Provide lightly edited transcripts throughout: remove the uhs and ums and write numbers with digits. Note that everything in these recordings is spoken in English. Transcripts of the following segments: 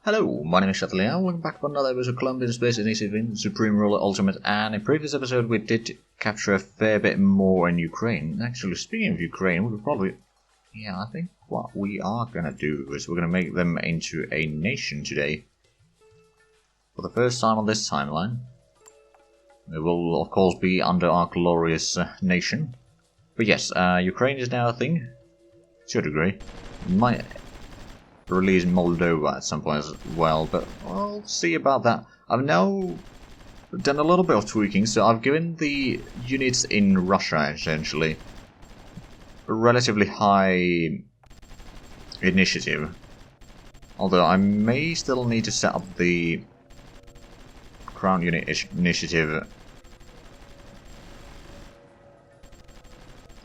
Hello, my name is Chatelier, welcome back to another episode of Colombian Space Initiative Supreme Ruler Ultimate, and in previous episode we did capture a fair bit more in Ukraine. Actually, speaking of Ukraine, we could probably... I think what we are gonna do is we're gonna make them into a nation today. For the first time on this timeline. It will, of course, be under our glorious nation. But yes, Ukraine is now a thing, to a degree. Might release Moldova at some point as well, but we'll see about that. I've now done a little bit of tweaking, so I've given the units in Russia, essentially, a relatively high initiative. Although I may still need to set up the Crown Unit initiative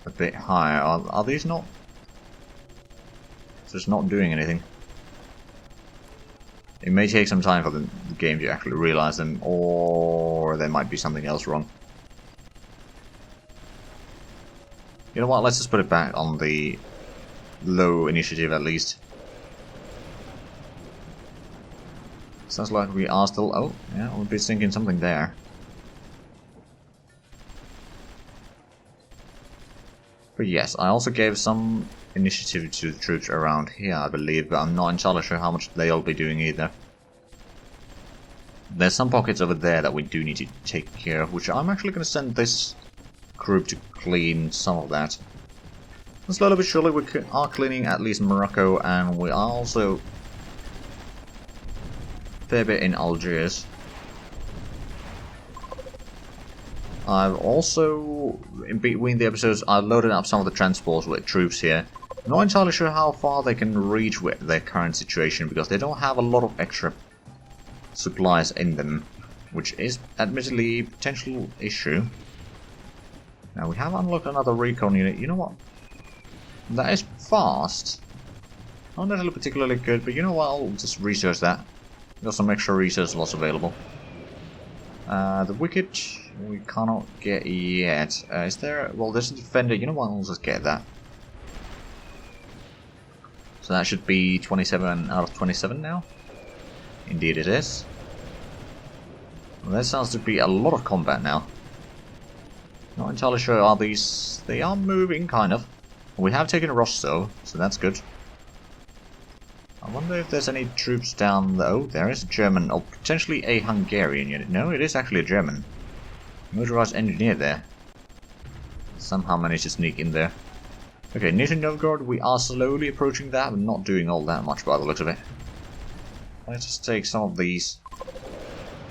a bit higher. Are these not just not doing anything? It may take some time for the game to actually realize them, or there might be something else wrong. You know what, let's just put it back on the low initiative at least. Sounds like we are still... oh, yeah, we'll be thinking something there. But yes, I also gave some initiative to the troops around here, I believe, but I'm not entirely sure how much they'll be doing either. There's some pockets over there that we do need to take care of, which I'm actually going to send this group to clean some of that. And slowly but surely we are cleaning at least Morocco, and we are also a fair bit in Algiers. I've also, in between the episodes, I've loaded up some of the transports with troops here. I'm not entirely sure how far they can reach with their current situation, because they don't have a lot of extra supplies in them, which is admittedly a potential issue. Now we have unlocked another recon unit. You know what? That is fast. Not necessarily particularly good, but you know what? I'll just research that. Got some extra research slots available. The Wicked we cannot get yet. Is there... well, there's a Defender. You know what? I'll just get that. So that should be 27 out of 27 now. Indeed it is. Well, there sounds to be a lot of combat now. Not entirely sure are these... they are moving, kind of. We have taken Rostov, so that's good. I wonder if there's any troops down there. Oh, there is a German, or potentially a Hungarian unit. No, it is actually a German. Motorized engineer there. Somehow managed to sneak in there. Okay, Nizhny Novgorod, we are slowly approaching that, but not doing all that much by the looks of it. Let's just take some of these,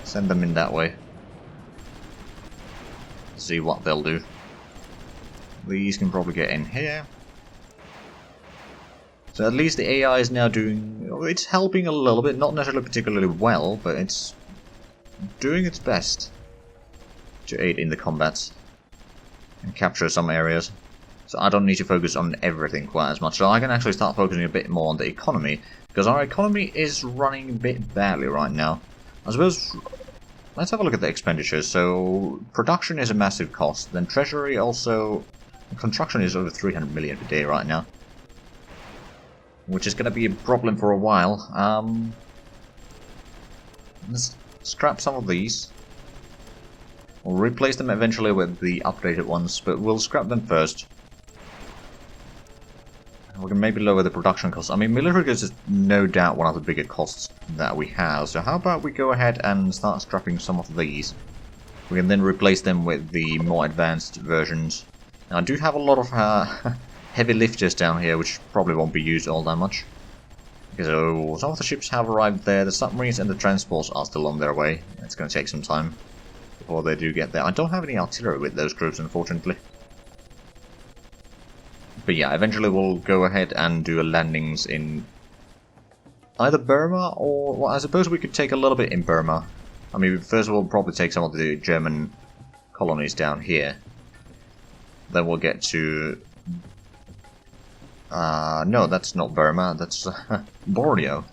send them in that way. See what they'll do. These can probably get in here. So at least the AI is now doing... it's helping a little bit, not necessarily particularly well, but it's doing its best to aid in the combats and capture some areas. So I don't need to focus on everything quite as much, so I can actually start focusing a bit more on the economy, because our economy is running a bit badly right now. I suppose... let's have a look at the expenditures. So production is a massive cost, then treasury also... construction is over 300 million per day right now, which is going to be a problem for a while. Let's scrap some of these. We'll replace them eventually with the updated ones, but we'll scrap them first. We can maybe lower the production costs. I mean, military goods is no doubt one of the bigger costs that we have, so how about we go ahead and start scrapping some of these. We can then replace them with the more advanced versions. Now, I do have a lot of heavy lifters down here, which probably won't be used all that much. So, some of the ships have arrived there, the submarines and the transports are still on their way. It's going to take some time before they do get there. I don't have any artillery with those troops, unfortunately. But yeah, eventually we'll go ahead and do a landings in either Burma or... well, I suppose we could take a little bit in Burma. I mean, first of all, we'll probably take some of the German colonies down here. Then we'll get to... no, that's not Burma, that's Borneo.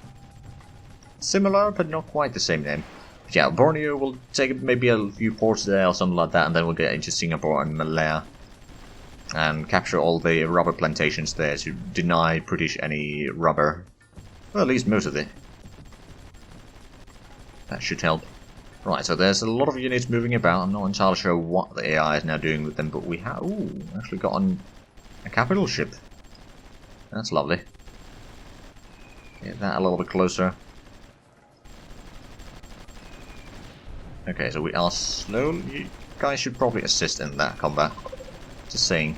Similar, but not quite the same name. But yeah, Borneo will take maybe a few ports there or something like that, and then we'll get into Singapore and Malaya. And capture all the rubber plantations there to deny British any rubber. Well, at least most of it. That should help. Right, so there's a lot of units moving about. I'm not entirely sure what the AI is now doing with them, but we have... Ooh, actually got a capital ship. That's lovely. Get that a little bit closer. Okay, so we are slow. You guys should probably assist in that combat. Just saying.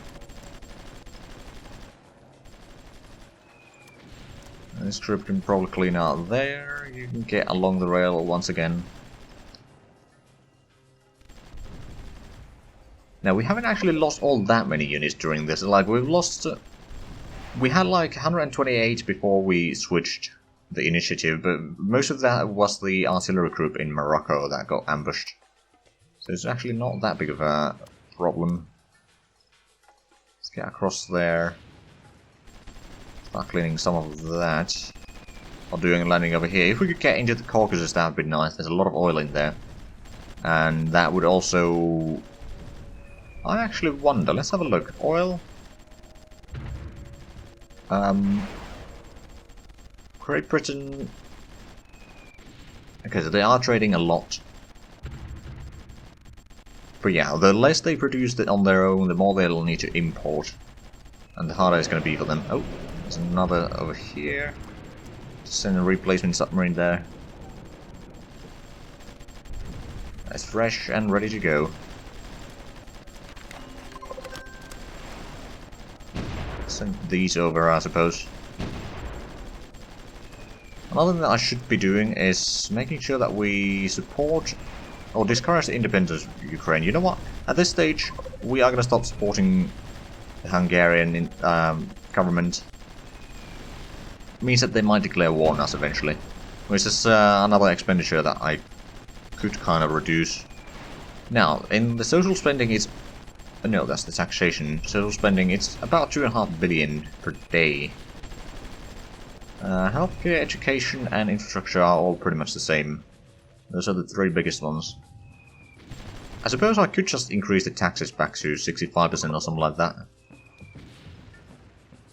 This trip can probably clean out there. You can get along the rail once again. Now, we haven't actually lost all that many units during this. Like, we've lost... we had like 128 before we switched the initiative, but most of that was the artillery group in Morocco that got ambushed. So it's actually not that big of a problem. Let's get across there. Start cleaning some of that. Or doing a landing over here. If we could get into the Caucasus, that would be nice. There's a lot of oil in there. And that would also... I actually wonder. Let's have a look. Oil. Great Britain. Okay, so they are trading a lot. But yeah, the less they produce on their own, the more they'll need to import. And the harder it's going to be for them. Oh, there's another over here. Send a replacement submarine there. That's fresh and ready to go. Send these over, I suppose. Another thing that I should be doing is making sure that we support or discourage the independence of Ukraine. You know what? At this stage, we are going to stop supporting the Hungarian government. It means that they might declare war on us eventually. Which is another expenditure that I could kind of reduce. Now, in the social spending, it's... no, that's the taxation. Social spending, it's about 2.5 billion per day. Healthcare, education, and infrastructure are all pretty much the same. Those are the three biggest ones. I suppose I could just increase the taxes back to 65% or something like that.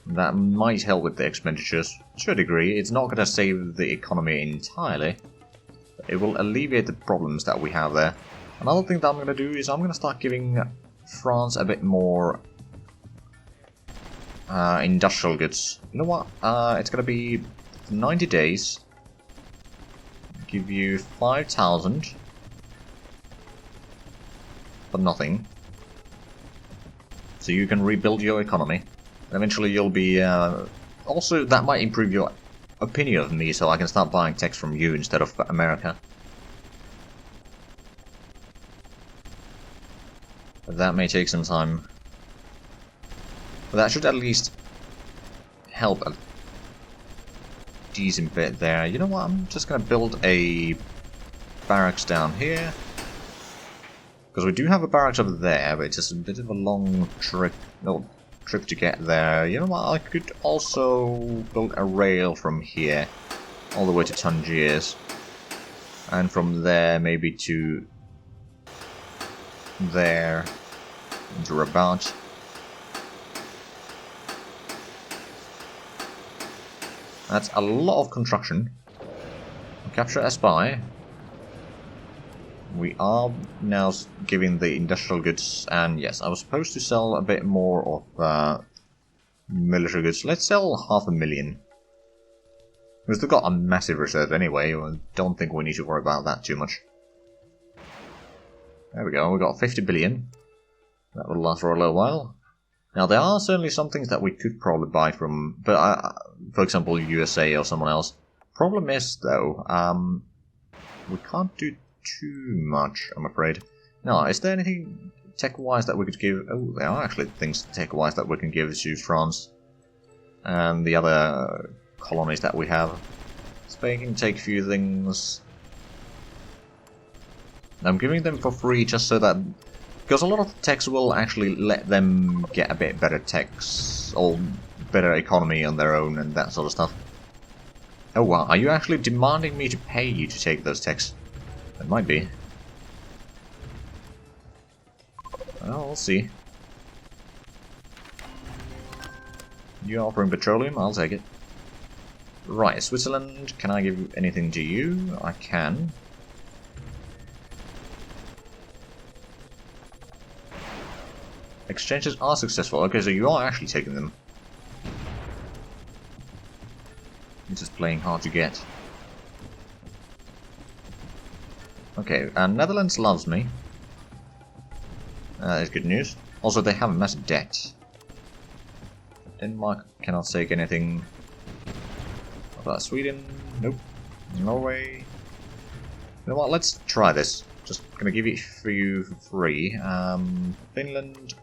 That might help with the expenditures, to a degree. It's not going to save the economy entirely. But it will alleviate the problems that we have there. Another thing that I'm going to do is I'm going to start giving France a bit more industrial goods. You know what? It's going to be 90 days. Give you 5,000 for nothing. So you can rebuild your economy. And eventually you'll be... also, that might improve your opinion of me, so I can start buying techs from you instead of America. But that may take some time. But that should at least help a decent bit there. You know what? I'm just going to build a barracks down here. Because we do have a barracks over there, but it's just a bit of a long trip to get there. You know what? I could also build a rail from here all the way to Tangiers. And from there maybe to there into Rabat. That's a lot of construction. Capture a spy. We are now giving the industrial goods, and yes, I was supposed to sell a bit more of military goods. Let's sell 500,000. Because they've got a massive reserve anyway, I don't think we need to worry about that too much. There we go, we got 50 billion. That will last for a little while. Now, there are certainly some things that we could probably buy from, but for example, USA or someone else. Problem is, though, we can't do too much, I'm afraid. Now, is there anything tech-wise that we could give? Oh, there are actually things tech-wise that we can give to France and the other colonies that we have. Spain can take a few things. I'm giving them for free just so that... because a lot of techs will actually let them get a bit better techs, or better economy on their own and that sort of stuff. Oh wow, are you actually demanding me to pay you to take those techs? It might be. Well, we'll see. You're offering petroleum? I'll take it. Right, Switzerland, can I give anything to you? I can. Exchanges are successful. Okay, so you are actually taking them. It's just playing hard to get. Okay, Netherlands loves me. That's good news. Also, they have a massive debt. Denmark cannot take anything. What about Sweden? Nope. Norway. You know what? Let's try this. Just gonna give it for you for free. Finland.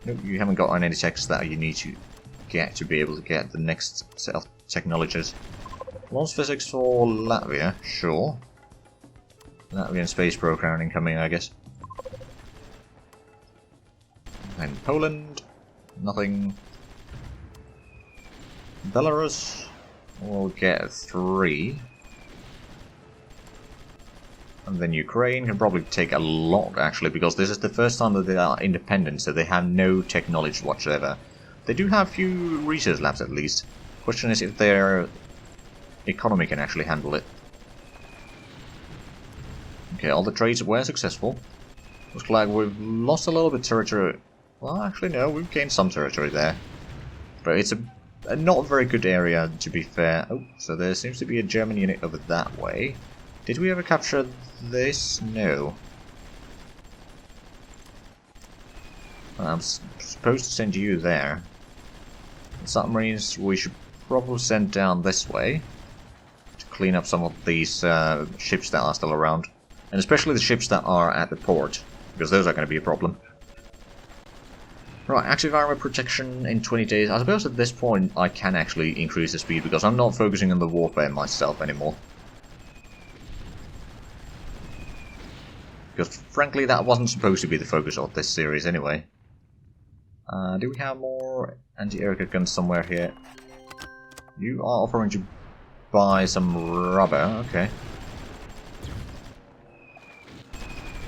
Nope, you haven't got any checks that you need to get to be able to get the next set of technologies. Launch physics for Latvia, sure. Latvian space program incoming, I guess. And Poland, nothing. Belarus, we'll get 3. And then Ukraine can probably take a lot, actually, because this is the first time that they are independent, so they have no technology whatsoever. They do have a few research labs, at least. Question is if their economy can actually handle it. Okay, all the trades were successful. Looks like we've lost a little bit of territory. Well, actually, no, we've gained some territory there. But it's a not very good area, to be fair. Oh, so there seems to be a German unit over that way. Did we ever capture this? No. I'm supposed to send you there. The submarines we should probably send down this way to clean up some of these ships that are still around. And especially the ships that are at the port, because those are going to be a problem. Right, active armor protection in 20 days. I suppose at this point I can actually increase the speed because I'm not focusing on the warfare myself anymore. Because frankly that wasn't supposed to be the focus of this series anyway. Do we have more anti-aircraft guns somewhere here? You are offering to buy some rubber, okay.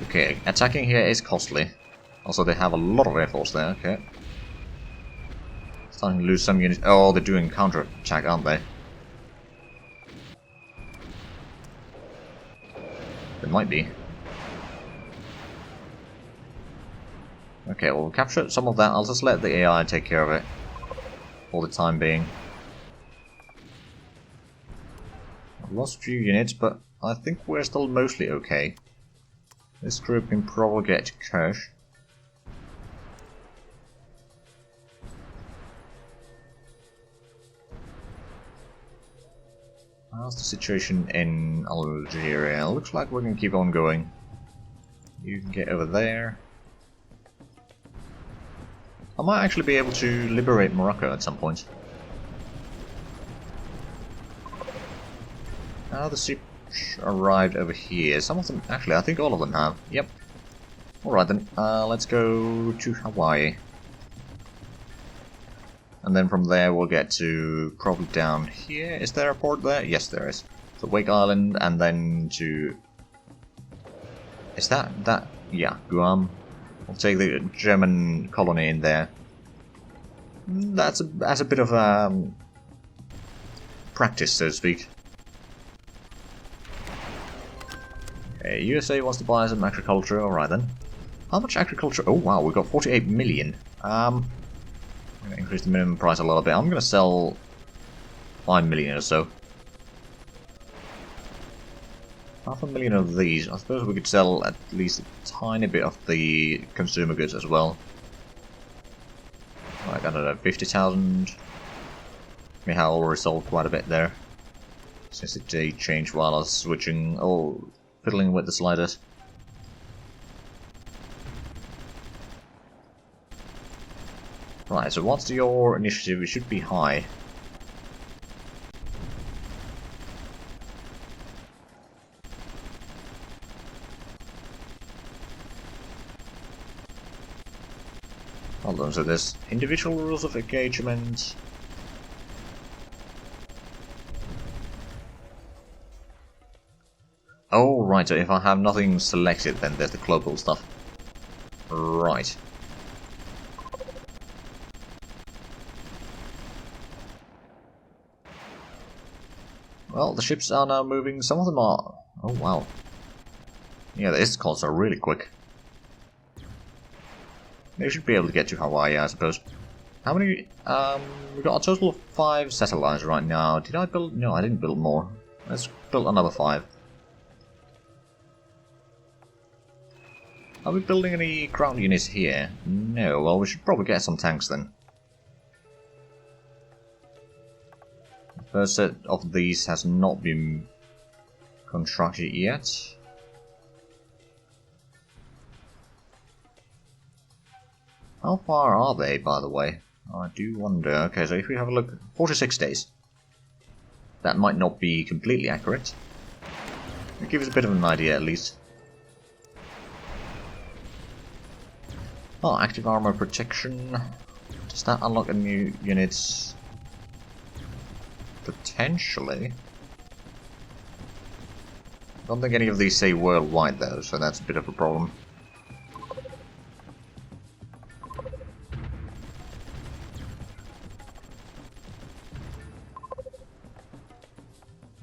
Okay, attacking here is costly. Also, they have a lot of air force there, okay. Starting to lose some units. Oh, they're doing counter-attack, aren't they? They might be. Okay, well, we'll capture some of that. I'll just let the AI take care of it for the time being. I've lost a few units, but I think we're still mostly okay. This group can probably get to Kirsch. How's the situation in Algeria? Looks like we're going to keep on going. You can get over there. I might actually be able to liberate Morocco at some point. Now the ships arrived over here. Some of them, actually, I think all of them have. Yep. Alright then, let's go to Hawaii. And then from there we'll get to probably down here. Is there a port there? Yes, there is. So Wake Island and then to... Is that... Yeah, Guam. We'll take the German colony in there. That's a bit of practice, so to speak. Okay, USA wants to buy some agriculture. Alright then. How much agriculture? Oh wow, we've got 48 million. I'm going to increase the minimum price a little bit. I'm going to sell 5 million or so. 500,000 of these. I suppose we could sell at least a tiny bit of the consumer goods as well. Like, I don't know, 50,000. We have already sold quite a bit there. Since the date changed while I was switching, fiddling with the sliders. Right, so what's your initiative? It should be high. Hold on, so there's individual rules of engagement. Oh, right, so if I have nothing selected, then there's the global stuff. Right. Well, the ships are now moving. Some of them are... Oh, wow. Yeah, the escorts are really quick. They should be able to get to Hawaii, I suppose. How many... we've got a total of 5 satellites right now. Did I build... No, I didn't build more. Let's build another 5. Are we building any ground units here? No, well, we should probably get some tanks then. The first set of these has not been constructed yet. How far are they, by the way? I do wonder. Okay, so if we have a look... 46 days. That might not be completely accurate. It gives us a bit of an idea, at least. Oh, active armor protection. Does that unlock any new units? Potentially. I don't think any of these say worldwide though, so that's a bit of a problem.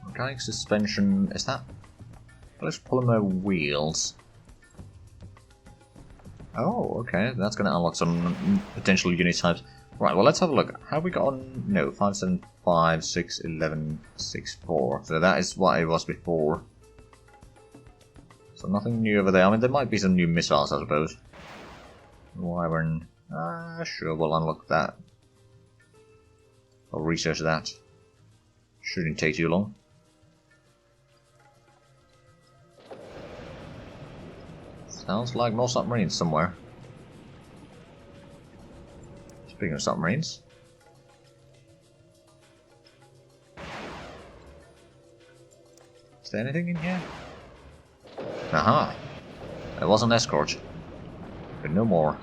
Mechanic suspension, is that? Let's polymer wheels. Oh, okay, that's going to unlock some potential unit types. Right, well, let's have a look. How have we got on? No, 5, 7, 5, 6, 11, 6, 4. So that is what it was before. So nothing new over there. I mean, there might be some new missiles, I suppose. Wyvern. Sure, we'll unlock that. I'll research that. Shouldn't take too long. Sounds like more submarines somewhere. Speaking of submarines. Is there anything in here? Aha! It was an escort. But no more.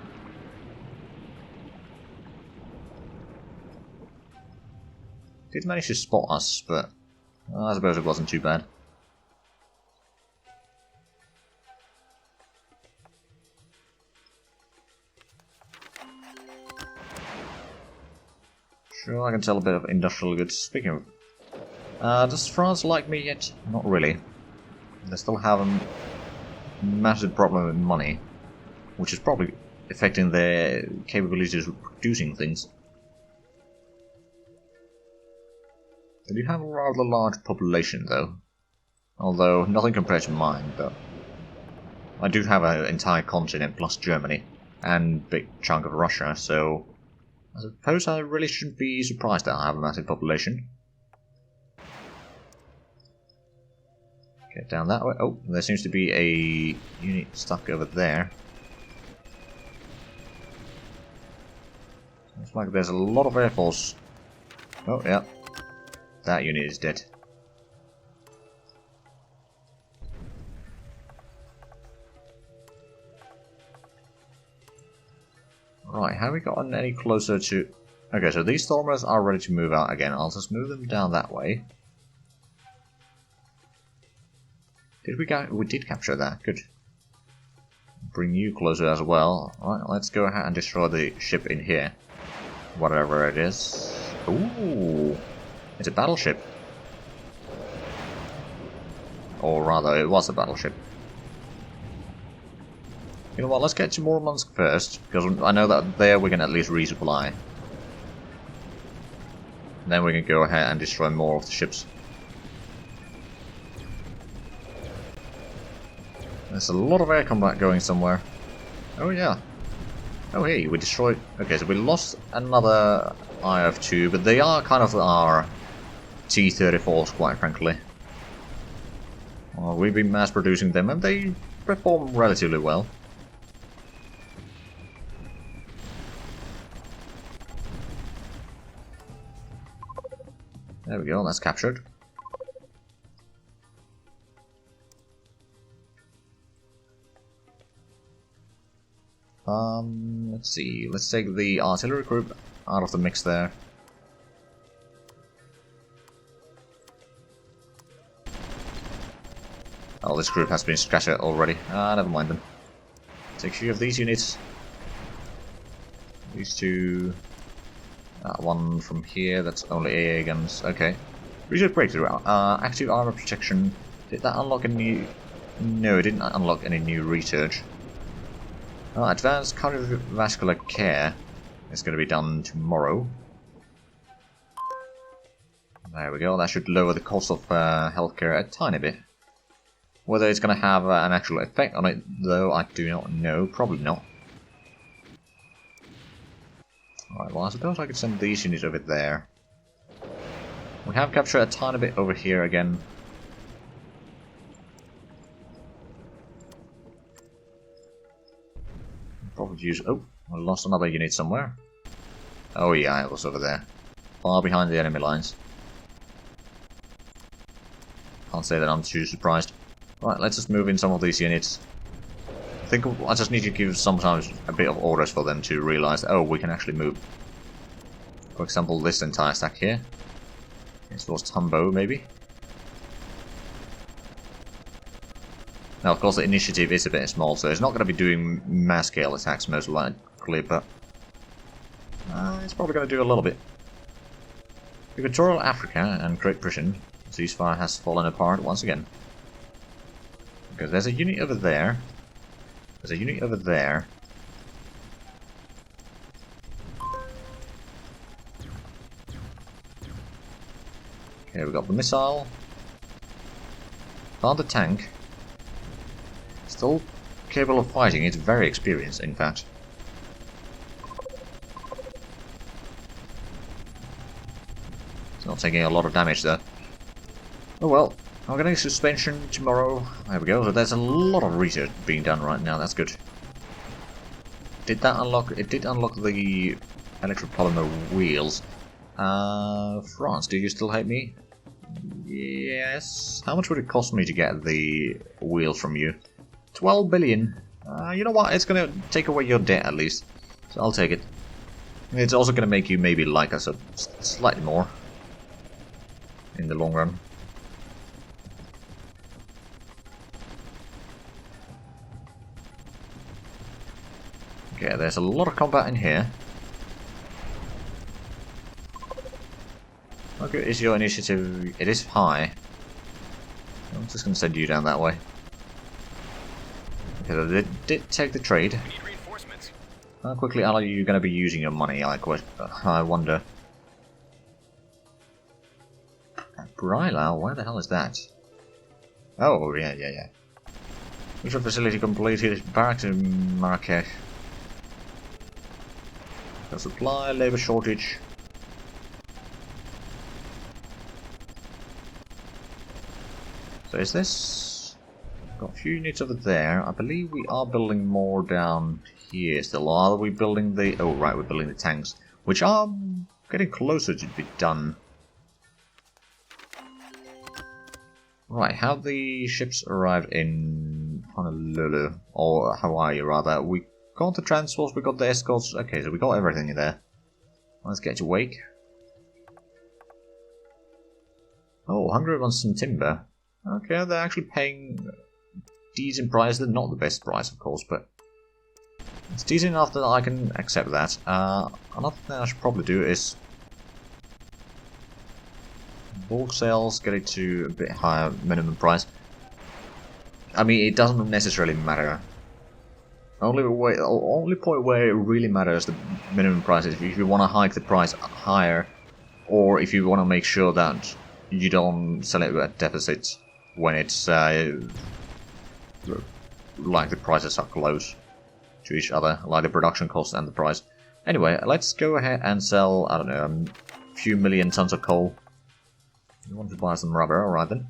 Did manage to spot us, but I suppose it wasn't too bad. Sure, I can tell a bit of industrial goods. Speaking of... does France like me yet? Not really. They still have a massive problem with money, which is probably affecting their capabilities of producing things. They do have a rather large population, though. Although, nothing compared to mine, but... I do have an entire continent plus Germany, and a big chunk of Russia, so... I suppose I really shouldn't be surprised that I have a massive population. Get down that way. Oh, there seems to be a unit stuck over there. Looks like there's a lot of air force. Oh, yeah. That unit is dead. Right, have we gotten any closer to... Okay, so these stormers are ready to move out again. I'll just move them down that way. Did we go... We did capture that. Good. Bring you closer as well. Alright, let's go ahead and destroy the ship in here. Whatever it is. Ooh! It's a battleship. Or rather, it was a battleship. You know what, let's get to Murmansk first, because I know that there we can at least resupply. Then we can go ahead and destroy more of the ships. There's a lot of air combat going somewhere. Oh yeah. Oh hey, we destroyed... Okay, so we lost another IF-2, but they are kind of our T-34s, quite frankly. Well, we've been mass producing them, and they perform relatively well. There we go, that's captured. Let's see, let's take the artillery group out of the mix there. Oh, this group has been scattered already. Never mind them. Take a few of these units. These two... one from here, that's only AA guns. Okay. Research breakthrough. Active armor protection. Did that unlock any... No, it didn't unlock any new research. Advanced cardiovascular care is going to be done tomorrow. There we go, that should lower the cost of healthcare a tiny bit. Whether it's going to have an actual effect on it, though, I do not know. Probably not. Alright, well, I suppose I could send these units over there. We have captured a tiny bit over here again. Probably use... Oh, I lost another unit somewhere. Oh yeah, it was over there. Far behind the enemy lines. Can't say that I'm too surprised. Right, let's just move in some of these units. I just need to give sometimes a bit of orders for them to realize, oh, we can actually move. For example, this entire stack here. This was Tumbo, maybe. Now, of course, the initiative is a bit small, so it's not going to be doing mass-scale attacks most likely, but it's probably going to do a little bit. Equatorial Africa and Great Britain, ceasefire has fallen apart once again. Because there's a unit over there. There's a unit over there. Okay, we got the missile. Found the tank. Still capable of fighting. It's very experienced, in fact. It's not taking a lot of damage though. Oh well. I'm getting suspension tomorrow. There we go. So there's a lot of research being done right now. That's good. Did that unlock? It did unlock the electropolymer wheels. France, do you still hate me? Yes. How much would it cost me to get the wheels from you? 12 billion. You know what? It's gonna take away your debt at least. So I'll take it. It's also gonna make you maybe like us slightly more in the long run. Okay, there's a lot of combat in here. How good is your initiative? It is high. I'm just going to send you down that way. Okay, they did take the trade. How quickly are you going to be using your money? I wonder. Brylau, where the hell is that? Oh, yeah. Mission facility completed. Barracks in Marrakesh. The supply, labor shortage. So is this... Got a few units over there. I believe we are building more down here still. Are we building the... Oh right, we're building the tanks. Which are getting closer to be done. Right, have the ships arrived in Honolulu? Or Hawaii rather. We got the transports, we got the escorts. Okay, so we got everything in there. Let's get to Wake. Oh, Hungary wants some timber. Okay, they're actually paying decent price. They're not the best price, of course, but it's decent enough that I can accept that. Another thing I should probably do is bulk sales, get it to a bit higher minimum price. I mean, it doesn't necessarily matter. Only point where it really matters the minimum price is if you want to hike the price higher, or if you want to make sure that you don't sell it at deficit when it's like the prices are close to each other, like the production cost and the price. Anyway, let's go ahead and sell, I don't know, a few million tons of coal. You want to buy some rubber, alright then.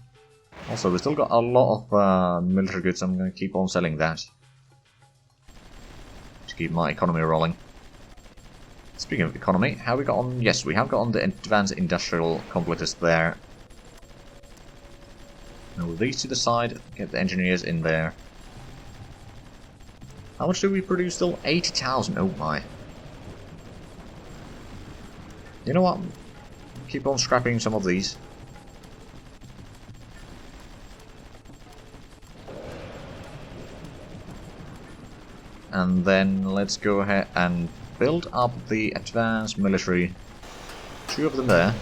Also, we still got a lot of military goods, I'm going to keep on selling that. To keep my economy rolling. Speaking of economy, how we got on? Yes, we have got on the advanced industrial complexes there. Move these to the side, get the engineers in there. How much do we produce still? 80,000, oh my. You know what? Keep on scrapping some of these. And then let's go ahead and build up the advanced military. 2 of them there.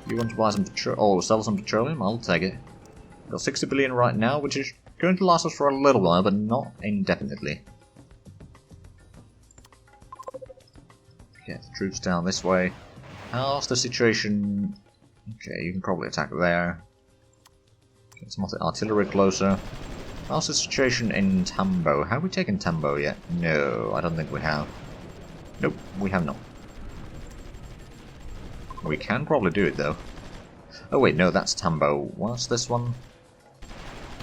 You want to buy some petroleum? Oh, sell some petroleum? I'll take it. Got 60 billion right now, which is going to last us for a little while, but not indefinitely. Get the troops down this way. How's the situation? Okay, you can probably attack there. Get some artillery closer. How's the situation in Tambo? Have we taken Tambo yet? No, I don't think we have. Nope, we have not. We can probably do it though. Oh wait, no, that's Tambo. What's this one?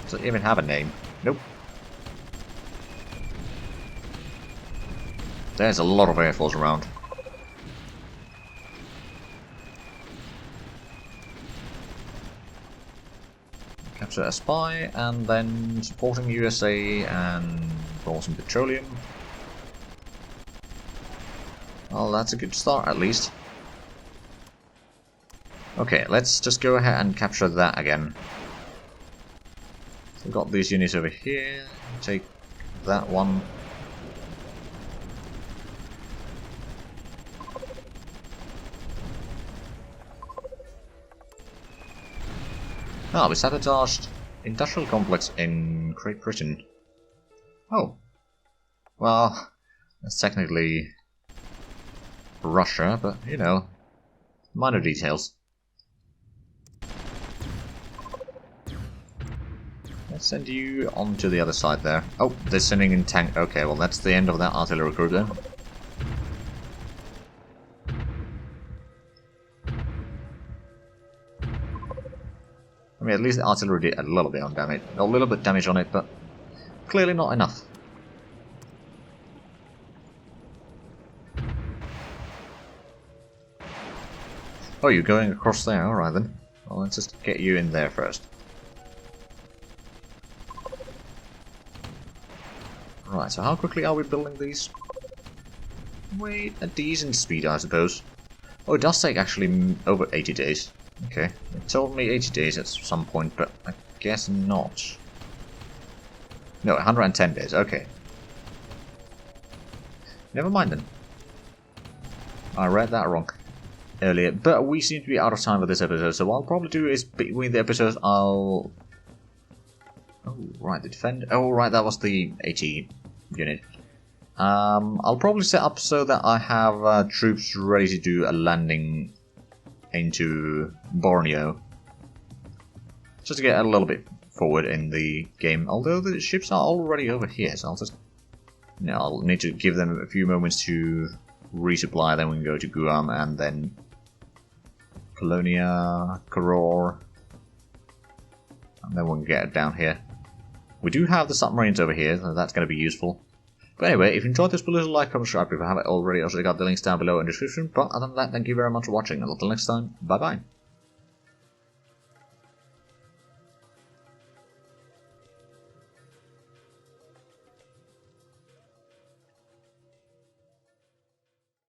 Does it even have a name? Nope. There's a lot of air force around. Capture a spy, and then supporting USA and for some petroleum. Well, that's a good start at least. Okay, let's just go ahead and capture that again. So we've got these units over here. Take that one. Ah, we sabotaged industrial complex in Great Britain. Oh. Well, that's technically Russia, but, you know, minor details. Let's send you on to the other side there. Oh, they're sending in tank. Okay, well, that's the end of that artillery group then. I mean, at least the artillery did a little bit on damage. A little bit damage on it, but clearly not enough. Oh, you're going across there? Alright then. Well, let's just get you in there first. Right, so how quickly are we building these? Wait, a decent speed, I suppose. Oh, it does take actually over 80 days. Okay, it told me 80 days at some point, but I guess not. No, 110 days, okay. Never mind then. I read that wrong earlier, but we seem to be out of time for this episode, so what I'll probably do is between the episodes I'll... Oh, right, the defend... Oh, right, that was the 80 unit. I'll probably set up so that I have troops ready to do a landing into Borneo. Just to get a little bit forward in the game, although the ships are already over here, so I'll just... No, I'll need to give them a few moments to resupply, then we can go to Guam and then Colonia, Koror, and then we can get it down here. We do have the submarines over here, so that's going to be useful. But anyway, if you enjoyed this, please like, comment, subscribe if you haven't already. Also, got the links down below in the description. But other than that, thank you very much for watching, and until next time, bye bye.